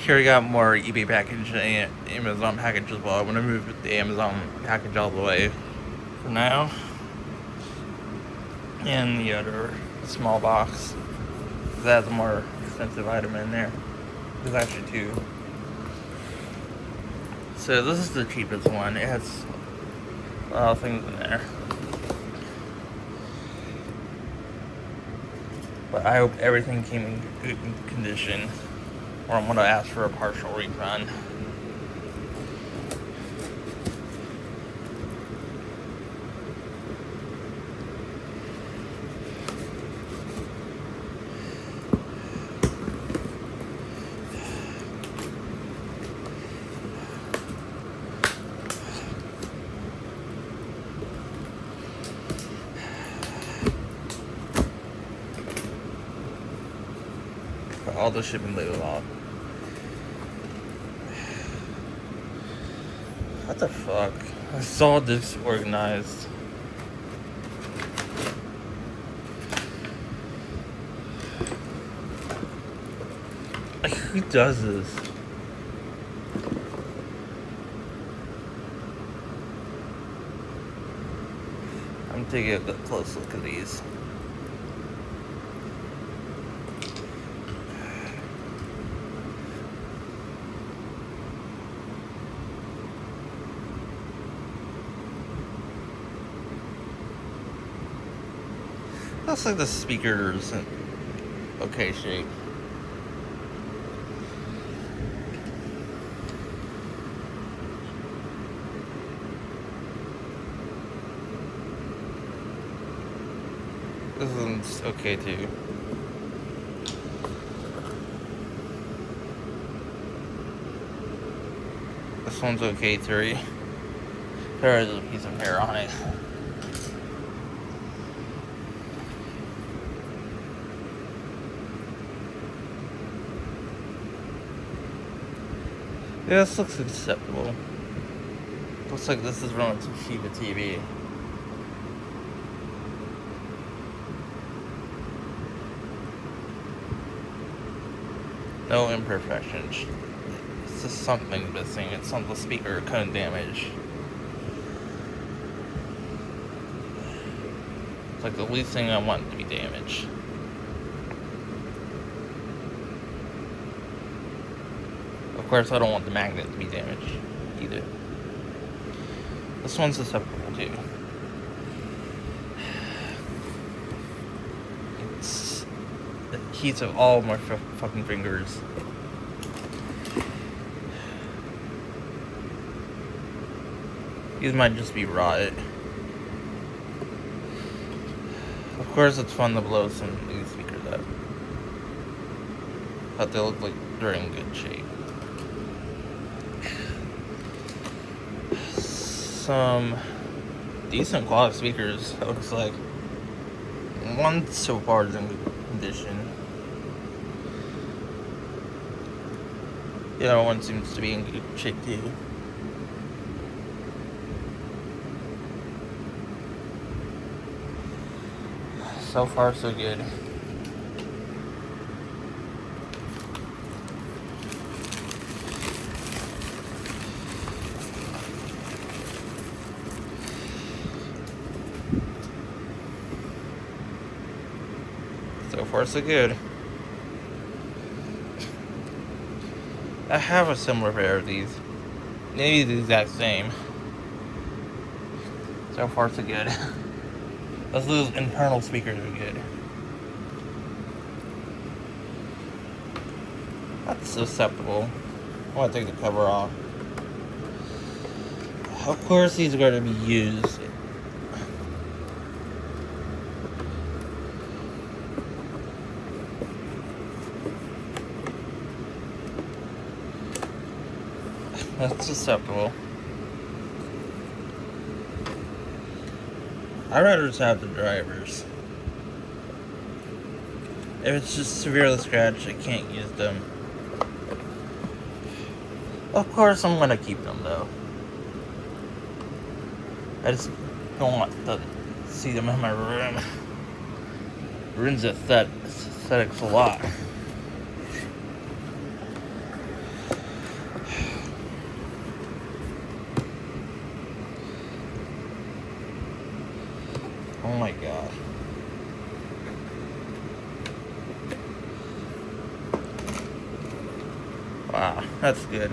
here I got more eBay package and Amazon package as well. I'm gonna move the Amazon package all the way for now. And the other small box. That has a more expensive item in there. There's actually two. So this is the cheapest one. It has a lot of things in there. But I hope everything came in good condition, or I'm gonna ask for a partial refund. All the shipping labels off. What the fuck? It's all disorganized. Like, who does this? I'm taking a close look at these. Looks like the speaker's in okay shape. This one's okay too. This one's okay too. There is a piece of hair on it. Yeah, this looks acceptable. Looks like this is running to Toshiba TV. No imperfections. It's just something missing. It's on the speaker cone damage. It's like the least thing I want to be damaged. Of course, I don't want the magnet to be damaged either. This one's susceptible too. It heats up all of my fucking fingers. These might just be rotted. Of course, it's fun to blow some of these speakers up, but they look like they're in good shape. Some decent quality speakers, it looks like. One so far is in good condition. The other one seems to be in good shape too. So far, so good. So far, so good. I have a similar pair of these. Maybe the exact same. So far, so good. Those internal speakers are good. That's acceptable. I want to take the cover off. Of course, these are going to be used. That's acceptable. I'd rather just have the drivers. If it's just severely scratched, I can't use them. Of course, I'm gonna keep them though. I just don't want to see them in my room. Ruins aesthetics a lot. Oh my god. Wow, that's good.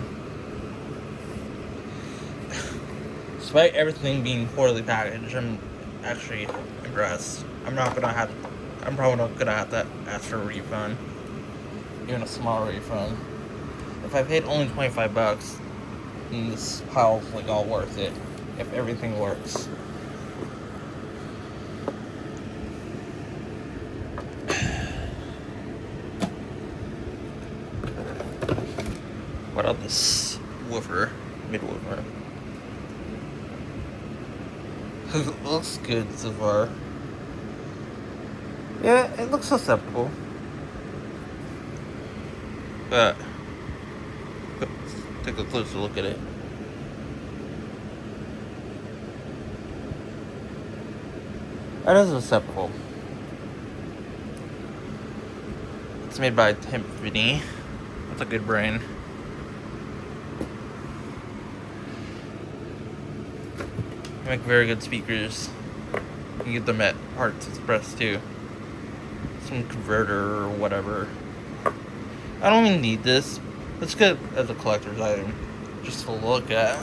Despite everything being poorly packaged, I'm actually impressed. I'm probably not gonna have to ask for a refund. Even a small refund. If I paid only $25, then this pile's like all worth it. If everything works. What about this woofer? Mid-woofer. It looks good so far. Yeah, it looks acceptable. But let's take a closer look at it. That is acceptable. It's made by Timpani. That's a good brand. They make very good speakers. You can get them at Parts Express too. Some converter or whatever. I don't even need this. It's good as a collector's item, just to look at.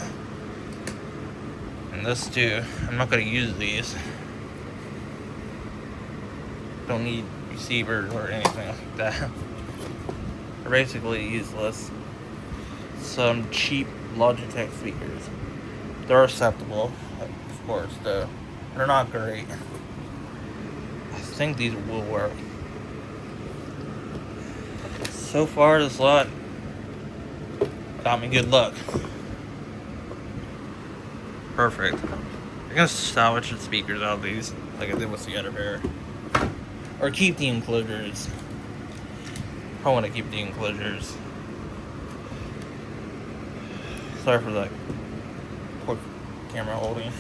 And this too. I'm not gonna use these. Don't need receivers or anything like that. They're basically useless. Some cheap Logitech speakers. They're acceptable, of course, though. They're not great. I think these will work. So far, this lot got me good luck. Perfect. I'm gonna salvage the speakers out of these, like I did with the other pair. Or keep the enclosures. I want to keep the enclosures. Sorry for the poor camera holding.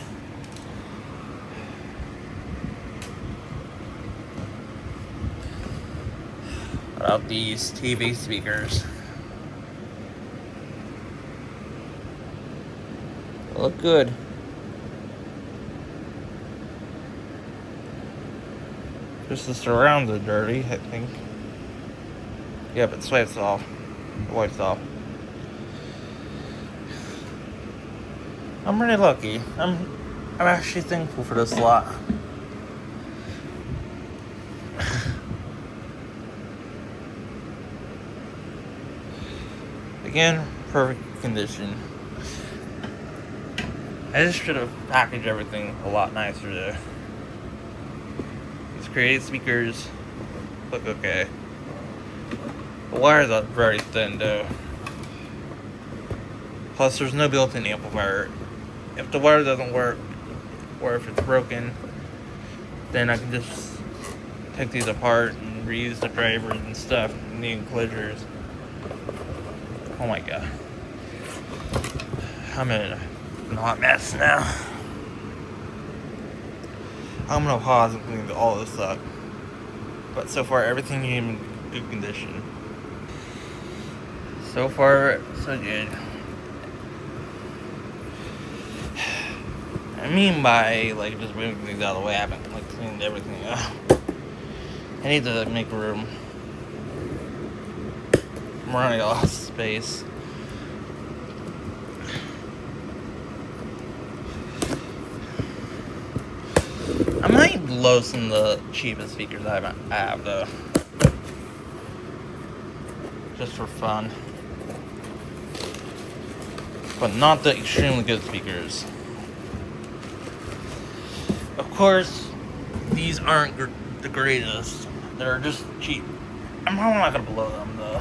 What about these TV speakers? They look good. Just the surrounds are dirty, I think. Yeah, but it swipes off. It wipes off. I'm really lucky. I'm actually thankful for this lot. Again, perfect condition. I just should have packaged everything a lot nicer though. These Creative speakers look okay. The wires are very thin though. Plus there's no built-in amplifier. If the wire doesn't work, or if it's broken, then I can just take these apart and reuse the drivers and stuff and the enclosures. Oh my god. I'm in a hot mess now. I'm gonna pause and clean all this up. But so far, everything is in good condition. So far, so good. I mean by, like, just moving things out of the way, I haven't, like, cleaned everything up. I need to make room. I'm running out of space. I might blow some of the cheapest speakers I have though. Just for fun. But not the extremely good speakers. Of course, these aren't the greatest. They're just cheap. I'm probably not gonna blow them though.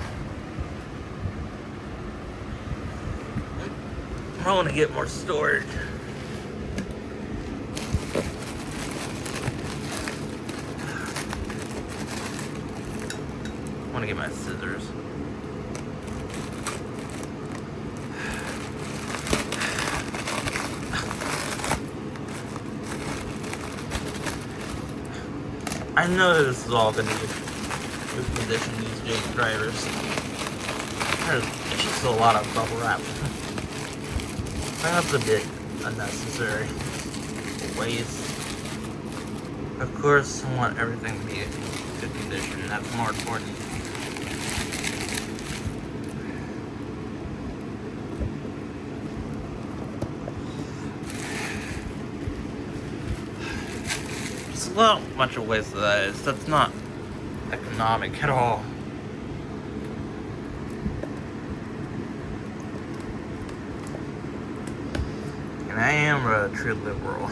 I want to get more storage. I want to get my scissors. I know this is all going to be good condition, these Jake drivers. There's just a lot of bubble wrap. I think that's a bit unnecessary waste. Of course, I want everything to be in good condition. That's more important. There's a bunch of ways that is. That's not economic at all. And I am a true liberal.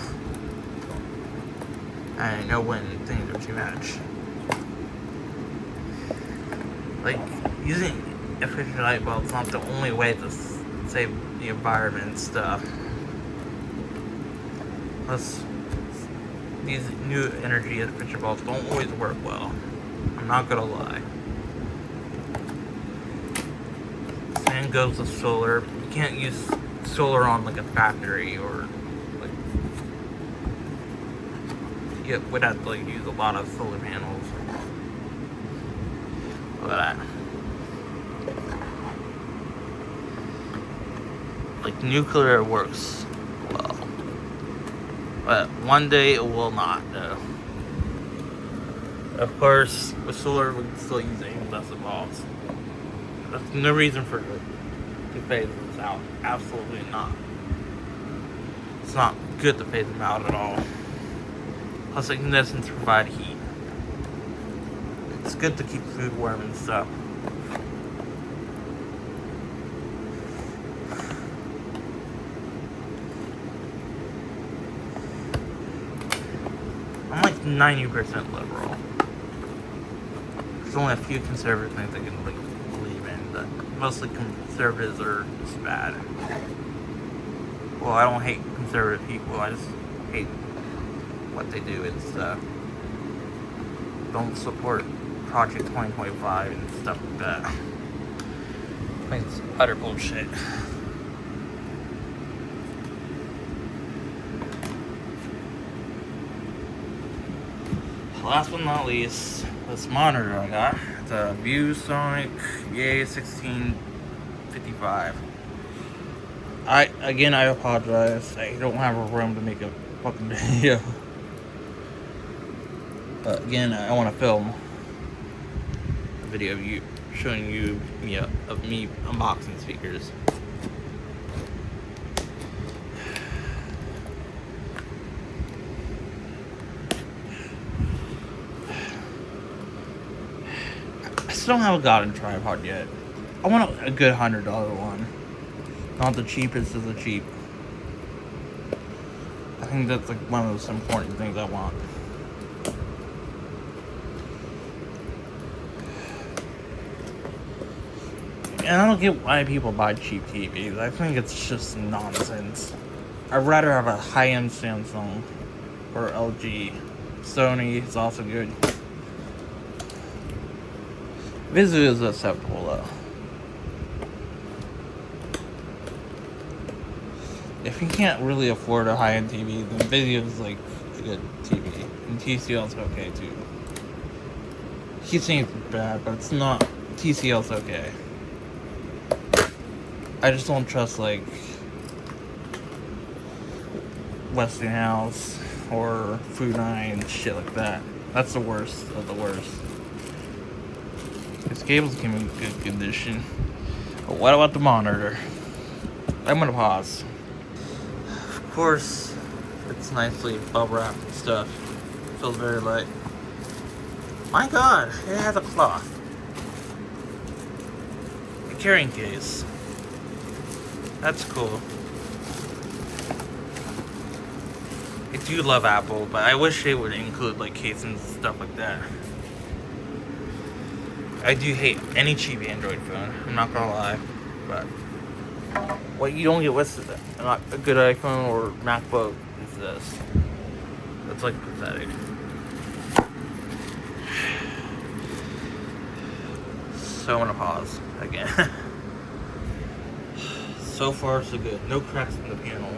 I know when things are too much. Like, using efficient light bulbs is not the only way to save the environment and stuff. Plus, these new energy efficient bulbs don't always work well. I'm not gonna lie. Same goes with solar. You can't use solar on like a factory or like you would have to like use a lot of solar panels. Look at that. Like nuclear works well, but one day it will not though. Of course, with solar we can still use incandescent bulbs. There's no reason for it to phase this out. Absolutely not. It's not good to phase them out at all. Plus, incandescents provide heat. It's good to keep food warm and stuff. I'm like 90% liberal. There's only a few conservative things I can like believe in, but mostly conservatives are just bad. Well, I don't hate conservative people, I just hate what they do and stuff. Don't support Project 2025 and stuff like that. I think it's utter bullshit. Last but not least, this monitor I got. It's a ViewSonic VA1655. I apologize. I don't have a room to make a fucking video. But again, I want to film a video of you showing you of me unboxing speakers. I still haven't gotten a tripod yet. I want a good $100 one. Not the cheapest of the cheap. I think that's like one of those important things I want. And I don't get why people buy cheap TVs. I think it's just nonsense. I'd rather have a high-end Samsung or LG. Sony is also good. Vizu is acceptable though. If you can't really afford a high-end TV, then Vizio is like a good TV. And TCL is okay too. Keep saying it's bad, but it's not. TCL's okay. I just don't trust like Westinghouse or Funai and shit like that. That's the worst of the worst. This cable's came in good condition. But what about the monitor? I'm gonna pause. Of course, it's nicely bubble wrapped and stuff. Feels very light. My God, it has a cloth. A carrying case. That's cool. I do love Apple, but I wish they would include like cases and stuff like that. I do hate any cheap Android phone, I'm not gonna lie, but what you don't get with not a good iPhone or MacBook is this. That's like pathetic. So I'm gonna pause again. So far so good. No cracks in the panel.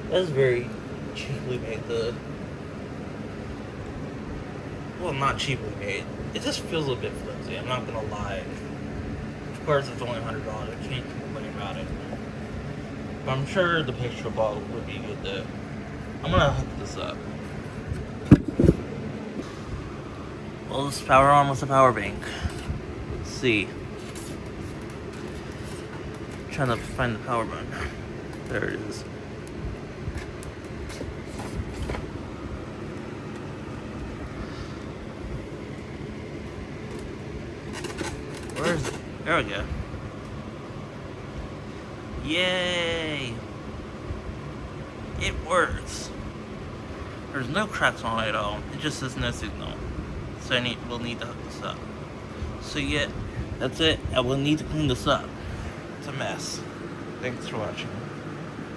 That's very cheaply made though. Well, not cheaply made. It just feels a bit flimsy, I'm not gonna lie. Of course it's only $100, I can't complain about it. But I'm sure the picture ball would be good though. I'm gonna hook this up. Well, this power on with the power bank. Let's see. I'm trying to find the power button. There it is. Where is it? There we go. Yay! It works. There's no cracks on it at all. It just says no signal. So we'll need to hook this up. So yeah, that's it. I will need to clean this up. It's a mess. Thanks for watching.